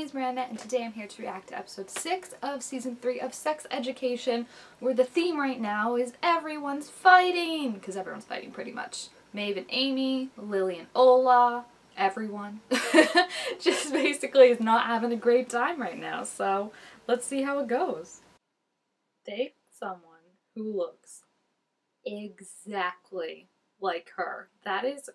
is Miranda, and today I'm here to react to episode 6 of season 3 of Sex Education, where the theme right now is everyone's fighting, because everyone's fighting pretty much. Maeve and Amy, Lily and Ola, everyone. Just basically is not having a great time right now, so let's see how it goes. Date someone who looks exactly like her. That is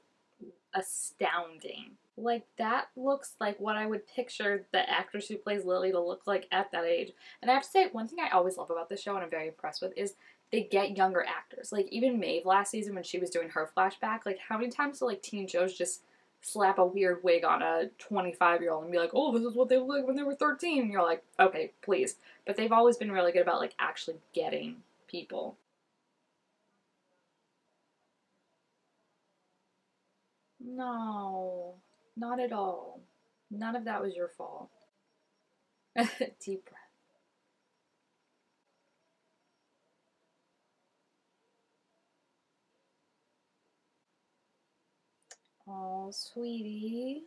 astounding. Like, that looks like what I would picture the actress who plays Lily to look like at that age. And I have to say, one thing I always love about this show and I'm very impressed with is they get younger actors. Like, even Maeve last season when she was doing her flashback, like, how many times do, like, teen shows just slap a weird wig on a 25-year-old and be like, oh, this is what they look like when they were 13. And you're like, okay, please. But they've always been really good about, like, actually getting people. No, not at all. None of that was your fault. Deep breath. Oh, sweetie.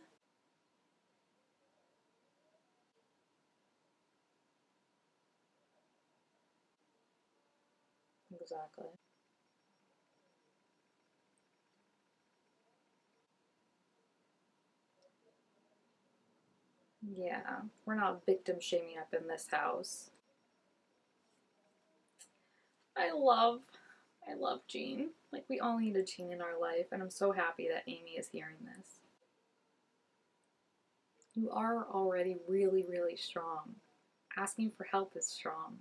Exactly. Yeah, we're not victim shaming up in this house. I love, I love Jean. Like, we all need a Jean in our life, and I'm so happy that Amy is hearing this. You are already really, really strong. Asking for help is strong.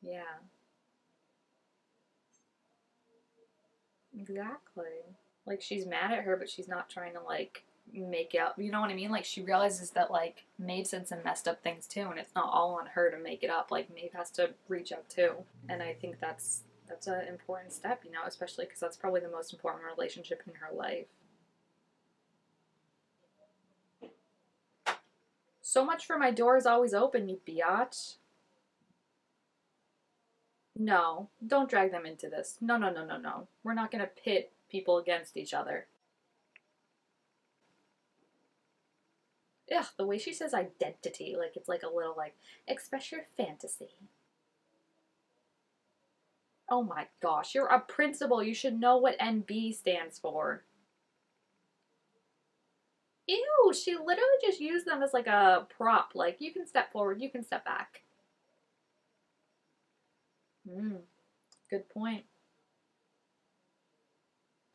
Yeah, exactly. Like, she's mad at her, but she's not trying to, like, make it up. You know what I mean? Like, she realizes that, like, Maeve said some messed up things too, and it's not all on her to make it up. Like, Maeve has to reach out too. And I think that's an important step, you know, especially because that's probably the most important relationship in her life. So much for my door is always open, you biatch. No, don't drag them into this. No, no, no, no, no. We're not gonna pit people against each other. Ugh, the way she says identity, like it's like a little like, express your fantasy. Oh my gosh, you're a principal. You should know what NB stands for. Ew, she literally just used them as like a prop. Like, you can step forward, you can step back. Good point.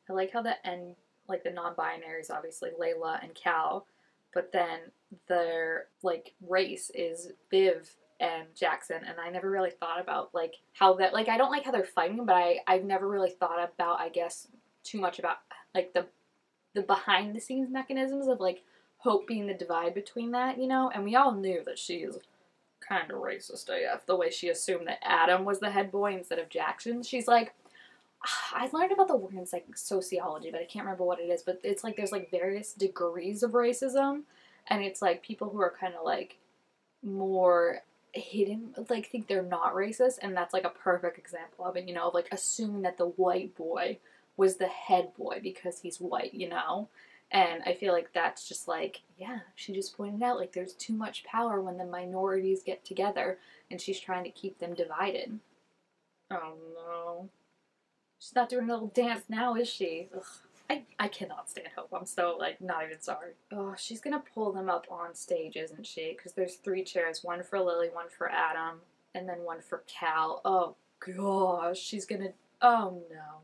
I like how the N, like the non-binary is obviously Layla and Cal, but then their like race is Viv and Jackson, and I never really thought about like how that, like, I don't like how they're fighting, but I've never really thought about, I guess, too much about like the behind the scenes mechanisms of like Hope being the divide between that, you know? And we all knew that she is kind of racist AF, the way she assumed that Adam was the head boy instead of Jackson. She's like, I learned about the word in like sociology, but I can't remember what it is. But it's like there's like various degrees of racism, and it's like people who are kind of like more hidden, like think they're not racist, and that's like a perfect example of it. You know, of like assuming that the white boy was the head boy because he's white. You know. And I feel like that's just like, yeah, she just pointed out, like, there's too much power when the minorities get together, and she's trying to keep them divided. Oh no. She's not doing a little dance now, is she? Ugh. I cannot stand Hope. I'm so, like, not even sorry. Oh, she's gonna pull them up on stage, isn't she? Because there's 3 chairs. One for Lily, one for Adam, and then one for Cal. Oh, gosh. She's gonna... Oh, no.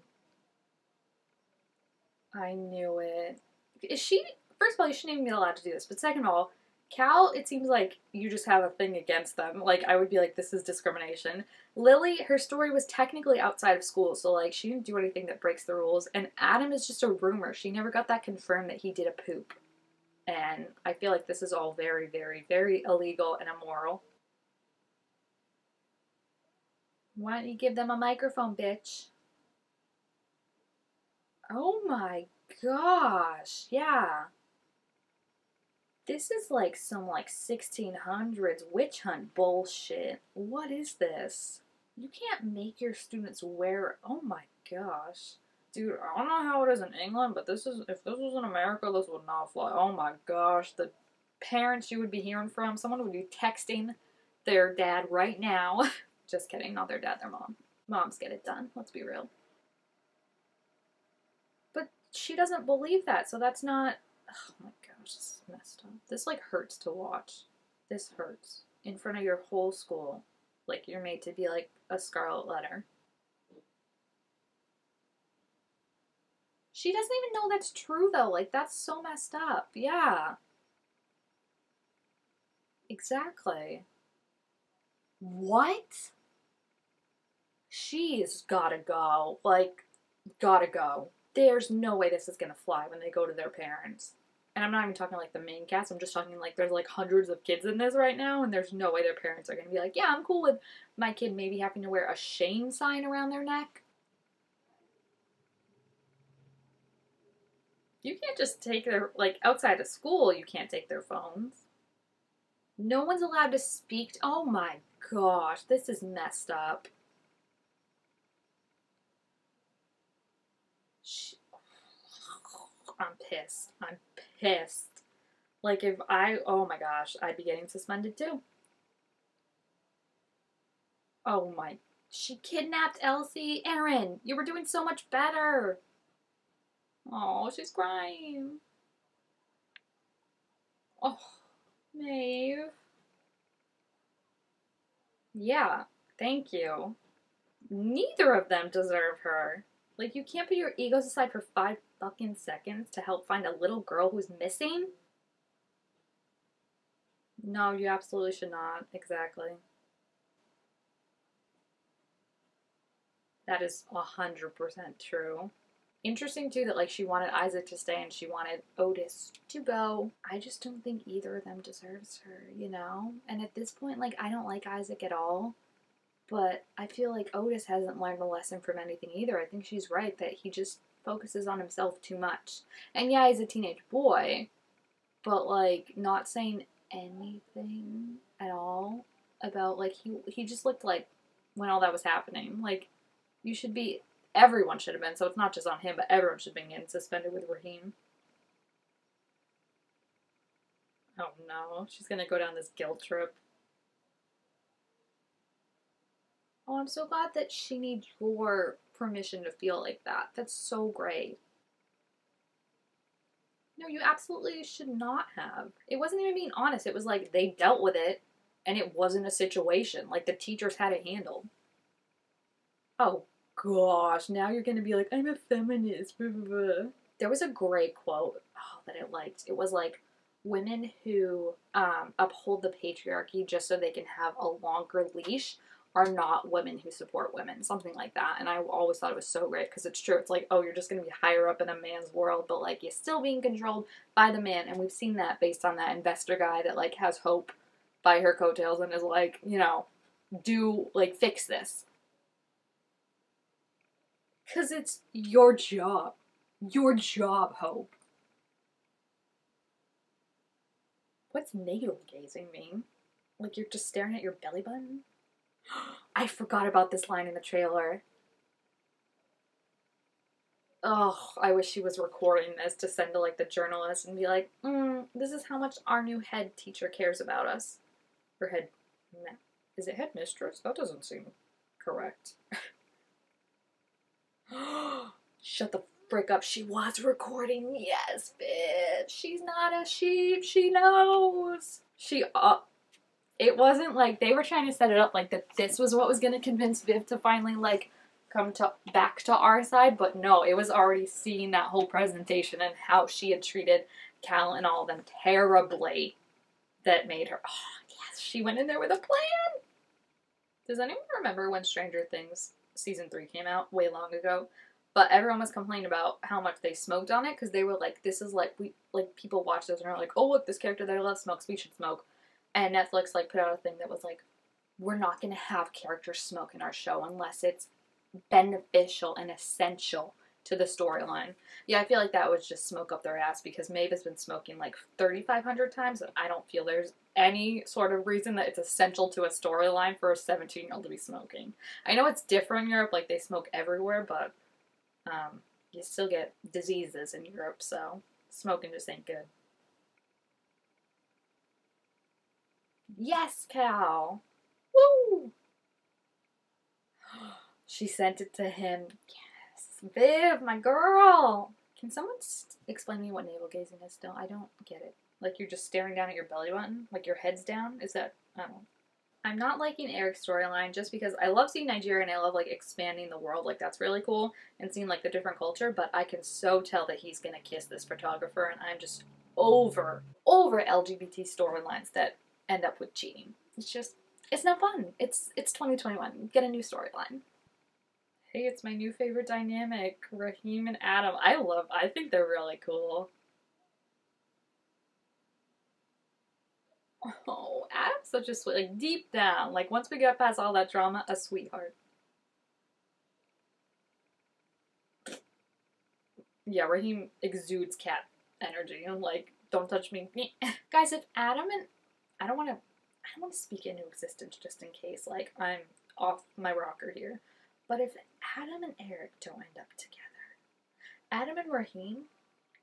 I knew it. Is she... First of all, you shouldn't even be allowed to do this. But second of all, Cal, it seems like you just have a thing against them. Like, I would be like, this is discrimination. Lily, her story was technically outside of school, so, like, she didn't do anything that breaks the rules. And Adam is just a rumor. She never got that confirmed that he did a poop. And I feel like this is all very, very, very illegal and immoral. Why don't you give them a microphone, bitch? Oh my gosh, yeah. This is like some like 1600s witch hunt bullshit. What is this? You can't make your students wear. Oh my gosh. Dude, I don't know how it is in England, but this is, if this was in America, this would not fly. Oh my gosh, the parents you would be hearing from. Someone would be texting their dad right now. Just kidding, not their dad, their mom. Moms get it done, let's be real. But she doesn't believe that, so that's not... Oh my gosh, this is messed up. This, like, hurts to watch. This hurts. In front of your whole school. Like, you're made to be, like, a scarlet letter. She doesn't even know that's true, though. Like, that's so messed up. Yeah. Exactly. What? She's gotta go. Like, gotta go. There's no way this is gonna fly when they go to their parents. And I'm not even talking like the main cast, I'm just talking like there's like hundreds of kids in this right now, and there's no way their parents are gonna be like, yeah, I'm cool with my kid maybe having to wear a shame sign around their neck. You can't just take their, like, outside of school, you can't take their phones. No one's allowed to speak. Oh my gosh, this is messed up. I'm pissed. I'm pissed. Like, if I, oh my gosh, I'd be getting suspended too. Oh my, she kidnapped Elsie. Aaron, you were doing so much better. Oh, she's crying. Oh, Maeve. Yeah, thank you. Neither of them deserve her. Like, you can't put your egos aside for 5 fucking seconds to help find a little girl who's missing? No, you absolutely should not. Exactly. That is 100% true. Interesting, too, that, like, she wanted Isaac to stay and she wanted Otis to go. I just don't think either of them deserves her, you know? And at this point, like, I don't like Isaac at all. But I feel like Otis hasn't learned a lesson from anything either. I think she's right that he just focuses on himself too much. And yeah, he's a teenage boy, but like not saying anything at all about like he just looked like when all that was happening. Like you should be everyone should have been, so it's not just on him, but everyone should have been getting suspended with Raheem. Oh no, she's gonna go down this guilt trip. Oh, I'm so glad that she needs your permission to feel like that. That's so great. No, you absolutely should not have. It wasn't even being honest. It was like they dealt with it and it wasn't a situation. Like the teachers had it handled. Oh gosh, now you're gonna be like, I'm a feminist. Blah, blah, blah. There was a great quote that I liked. It was like, women who uphold the patriarchy just so they can have a longer leash are not women who support women, something like that. And I always thought it was so great because it's true. It's like, oh, you're just going to be higher up in a man's world, but like you're still being controlled by the man. And we've seen that based on that investor guy that like has Hope by her coattails and is like, you know, do like fix this. Because it's your job. Your job, Hope. What's navel gazing mean? Like you're just staring at your belly button? I forgot about this line in the trailer. Oh, I wish she was recording this to send to like the journalist and be like, this is how much our new head teacher cares about us. Or head, is it headmistress? That doesn't seem correct. Shut the frick up. She was recording. Yes, bitch. She's not a sheep. She knows. It wasn't like they were trying to set it up like that this was what was going to convince Viv to finally like come to back to our side, but no, it was already seeing that whole presentation and how she had treated Cal and all of them terribly that made her, oh yes, she went in there with a plan. Does anyone remember when Stranger Things season 3 came out way long ago? But everyone was complaining about how much they smoked on it because they were like, this is like, we like people watch this and are like, oh look, this character that I love smokes, we should smoke. And Netflix like put out a thing that was like, we're not going to have characters smoke in our show unless it's beneficial and essential to the storyline. Yeah, I feel like that was just smoke up their ass because Maeve has been smoking like 3,500 times and I don't feel there's any sort of reason that it's essential to a storyline for a 17-year-old to be smoking. I know it's different in Europe, like they smoke everywhere, but you still get diseases in Europe, so smoking just ain't good. Yes, Cal. Woo! She sent it to him. Yes. Viv, my girl. Can someone explain to me what navel gazing is still? I don't get it. Like you're just staring down at your belly button? Like your head's down? Is that, I don't know. I'm not liking Eric's storyline just because I love seeing Nigeria and I love like expanding the world. Like that's really cool and seeing like the different culture, but I can so tell that he's gonna kiss this photographer and I'm just over LGBT storylines that end up with cheating. It's just it's not fun. It's 2021. Get a new storyline. Hey, it's my new favorite dynamic, Raheem and Adam. I think they're really cool. Oh, Adam's such a sweet, like deep down, like once we get past all that drama, a sweetheart. Yeah, Raheem exudes cat energy and like, don't touch me. Guys, if Adam and I don't want to speak into existence just in case like I'm off my rocker here. But if Adam and Eric don't end up together, Adam and Raheem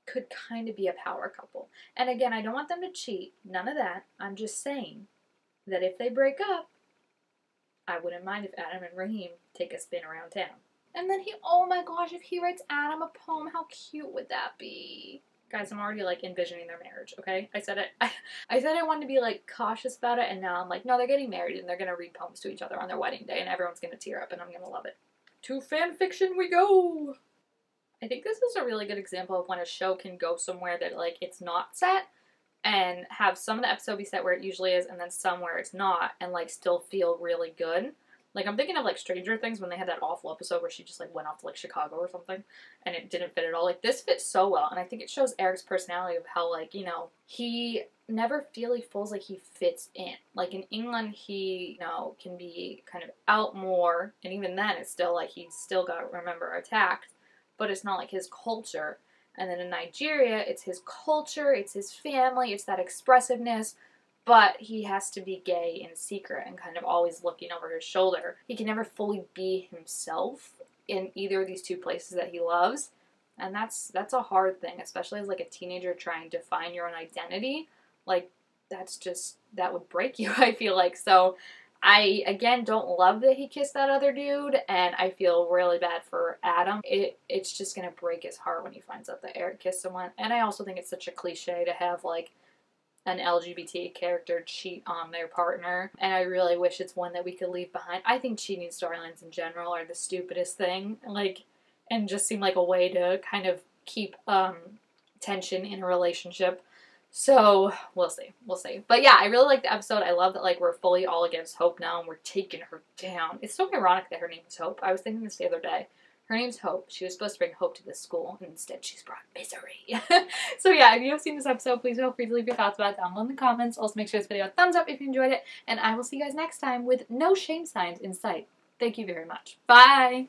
could kind of be a power couple. And again, I don't want them to cheat. None of that. I'm just saying that if they break up, I wouldn't mind if Adam and Raheem take a spin around town. And then oh my gosh, if he writes Adam a poem, how cute would that be? Guys, I'm already like envisioning their marriage, okay? I said it. I said I wanted to be like cautious about it, and now I'm like, no, they're getting married and they're gonna read poems to each other on their wedding day, and everyone's gonna tear up, and I'm gonna love it. To fan fiction we go! I think this is a really good example of when a show can go somewhere that like it's not set and have some of the episode be set where it usually is and then some where it's not and like still feel really good. Like I'm thinking of like Stranger Things when they had that awful episode where she just like went off to like Chicago or something and it didn't fit at all. Like this fits so well and I think it shows Eric's personality of how like, you know, he never really feels like he fits in. Like in England he, you know, can be kind of out more and even then it's still like he's still got, remember, attacked, but it's not like his culture. And then in Nigeria, it's his culture, it's his family, it's that expressiveness, but he has to be gay in secret and kind of always looking over his shoulder. He can never fully be himself in either of these two places that he loves. And that's a hard thing, especially as like a teenager trying to find your own identity. Like that would break you, I feel like. So I, again, don't love that he kissed that other dude, and I feel really bad for Adam. It's just gonna break his heart when he finds out that Eric kissed someone. And I also think it's such a cliche to have, like, an LGBT character cheat on their partner, and I really wish it's one that we could leave behind. I think cheating storylines in general are the stupidest thing, like, and just seem like a way to kind of keep tension in a relationship. So, we'll see. We'll see. But yeah, I really like the episode. I love that, like, we're fully all against Hope now, and we're taking her down. It's so ironic that her name is Hope. I was thinking this the other day. Her name's Hope. She was supposed to bring hope to this school, and instead she's brought misery. So yeah, if you have seen this episode, please feel free to leave your thoughts about it down below in the comments. Also, make sure this video a thumbs up if you enjoyed it, and I will see you guys next time with no shame signs in sight. Thank you very much. Bye!